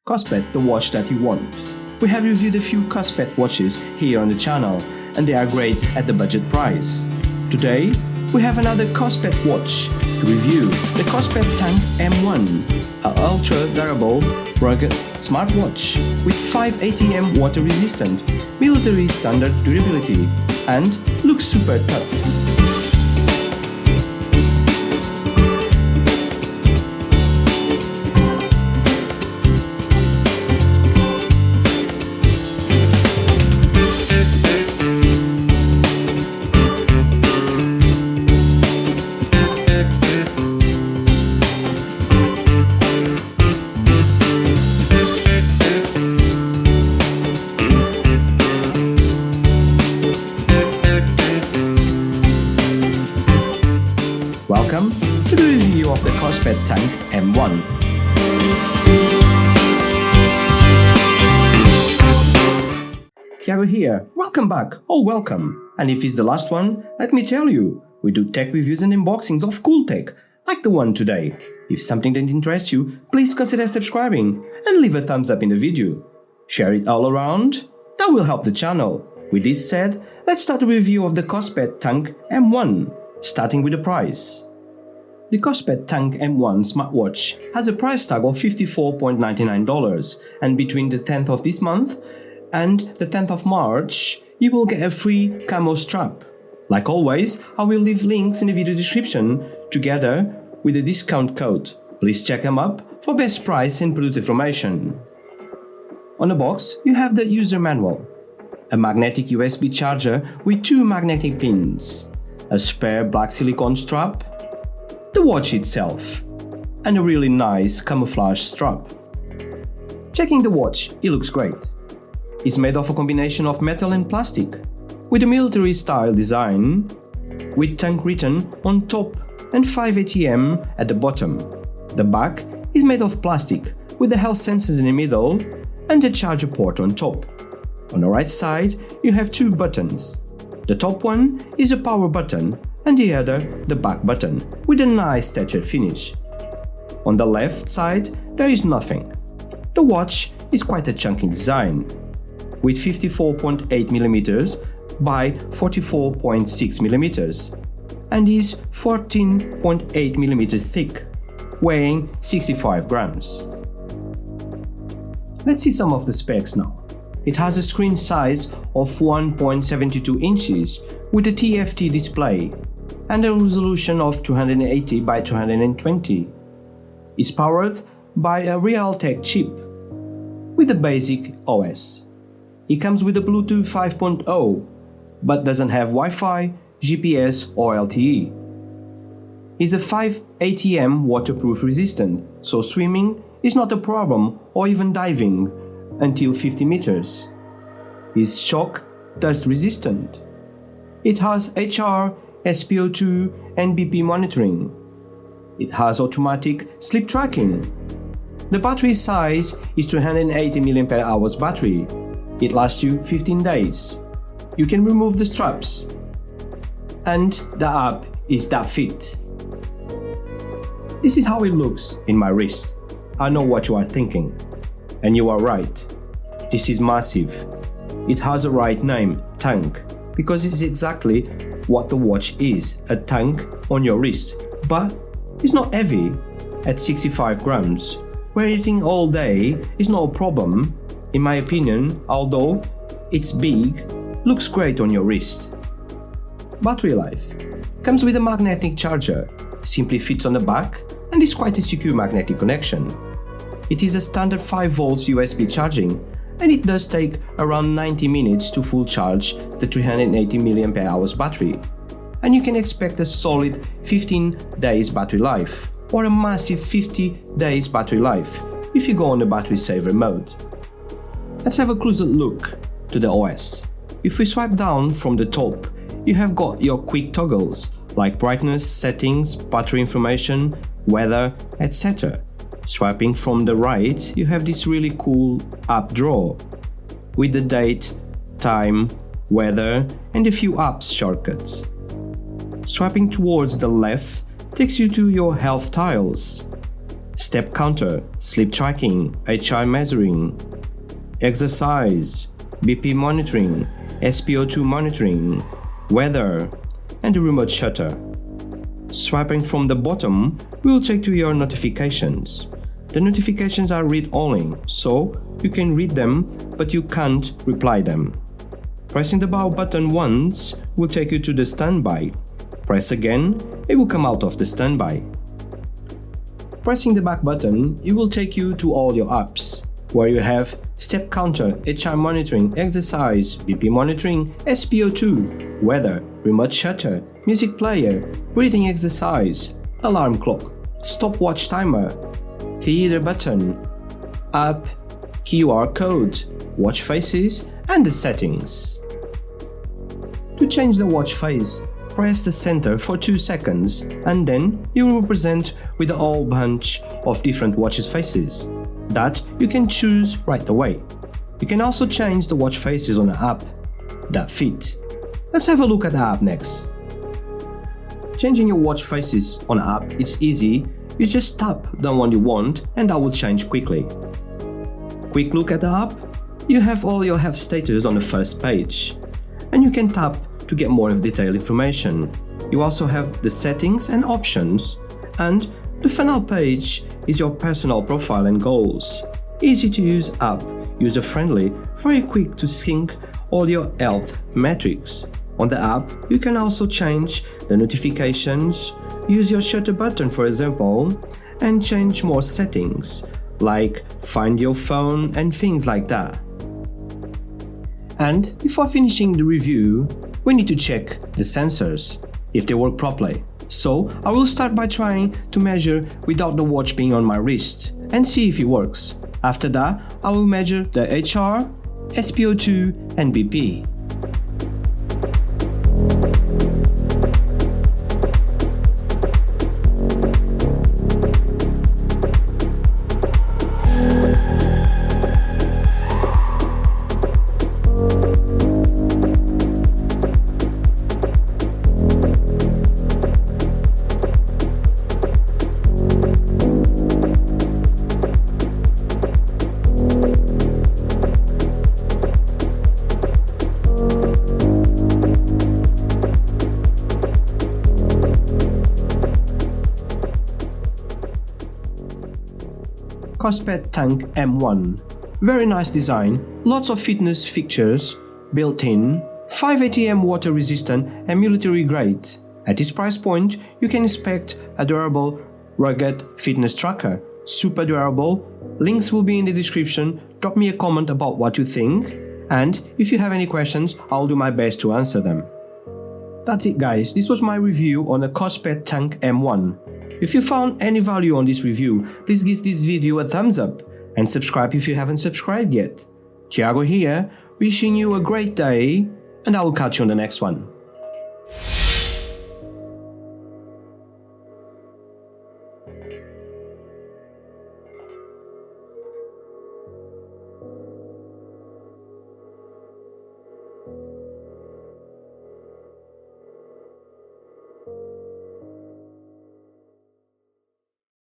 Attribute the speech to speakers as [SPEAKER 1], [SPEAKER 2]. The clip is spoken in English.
[SPEAKER 1] Kospet, the watch that you want. We have reviewed a few Kospet watches here on the channel, and they are great at the budget price. Today, we have another Kospet watch to review, the Kospet Tank M1, an ultra-durable, rugged smartwatch with 5 ATM water-resistant, military standard durability, and looks super tough. Welcome to the review of the Kospet Tank M1. Thiago here, welcome back, welcome! And if it's the last one, let me tell you, we do tech reviews and unboxings of cool tech, like the one today. If something that interests you, please consider subscribing and leave a thumbs up in the video. Share it all around, that will help the channel. With this said, let's start a review of the Kospet Tank M1. Starting with the price. The Kospet Tank M1 smartwatch has a price tag of $54.99, and between the 10th of this month and the 10th of March, you will get a free camo strap. Like always, I will leave links in the video description together with a discount code. Please check them up for best price and product information. On the box, you have the user manual, a magnetic USB charger with 2 magnetic pins, a spare black silicone strap, the watch itself, and a really nice camouflage strap. Checking the watch, it looks great. It's made of a combination of metal and plastic, with a military style design, with tank written on top and 5 ATM at the bottom. The back is made of plastic, with the health sensors in the middle and the charger port on top. On the right side, you have 2 buttons. The top one is a power button and the other the back button, with a nice textured finish. On the left side there is nothing. The watch is quite a chunky design, with 54.8mm by 44.6mm and is 14.8mm thick, weighing 65 grams. Let's see some of the specs now. It has a screen size of 1.72 inches with a TFT display and a resolution of 280 by 220. It's powered by a Realtek chip with a basic OS. It comes with a Bluetooth 5.0 but doesn't have Wi-Fi, GPS or LTE. It's a 5 ATM waterproof resistant, so swimming is not a problem or even diving until 50 meters. Is shock dust resistant. It has HR, SpO2 and BP monitoring. It has automatic sleep tracking. The battery size is 280 mAh battery. It lasts you 15 days. You can remove the straps. And the app is that fit. This is how it looks in my wrist. I know what you are thinking. And you are right, this is massive. It has a right name, tank, because it's exactly what the watch is, a tank on your wrist. But it's not heavy at 65 grams. Wearing it all day is not a problem, in my opinion, although it's big, looks great on your wrist. Battery life. Comes with a magnetic charger, simply fits on the back and is quite a secure magnetic connection. It is a standard 5V USB charging, and it does take around 90 minutes to full charge the 380 mAh battery. And you can expect a solid 15 days battery life, or a massive 50 days battery life if you go on the battery saver mode. Let's have a closer look to the OS. If we swipe down from the top, you have got your quick toggles like brightness, settings, battery information, weather, etc. Swiping from the right, you have this really cool app drawer with the date, time, weather and a few apps shortcuts. Swiping towards the left takes you to your health tiles. step counter, sleep tracking, HI measuring, exercise, BP monitoring, SpO2 monitoring, weather, and the remote shutter. Swiping from the bottom will take to your notifications. The notifications are read-only, so you can read them, but you can't reply them. Pressing the power button once will take you to the standby. Press again, it will come out of the standby. Pressing the back button, it will take you to all your apps, where you have step counter, HI monitoring, exercise, BP monitoring, SpO2, weather, remote shutter, music player, breathing exercise, alarm clock, stopwatch timer, theater button, app, QR code, watch faces, and the settings. To change the watch face, press the center for 2 seconds and then you will be presented with a whole bunch of different watches faces that you can choose right away. You can also change the watch faces on the app that fit. Let's have a look at the app next. Changing your watch faces on the app is easy. You just tap the one you want and that will change quickly. Quick look at the app. You have all your health status on the first page and you can tap to get more detailed information. You also have the settings and options, and the final page is your personal profile and goals. Easy to use app, user-friendly, very quick to sync all your health metrics. On the app, you can also change the notifications, use your shutter button for example, and change more settings, like find your phone and things like that. And before finishing the review, we need to check the sensors, if they work properly. So I will start by trying to measure without the watch being on my wrist and see if it works. After that, I will measure the HR, SpO2 and BP. Kospet Tank M1. Very nice design, lots of fitness features built in, 580 water resistant and military grade. At this price point, you can expect a durable, rugged fitness tracker. Super durable. Links will be in the description. Drop me a comment about what you think, and if you have any questions, I'll do my best to answer them. That's it guys, this was my review on the Kospet Tank M1. If you found any value on this review, please give this video a thumbs up and subscribe if you haven't subscribed yet. Thiago here, wishing you a great day, and I will catch you on the next one.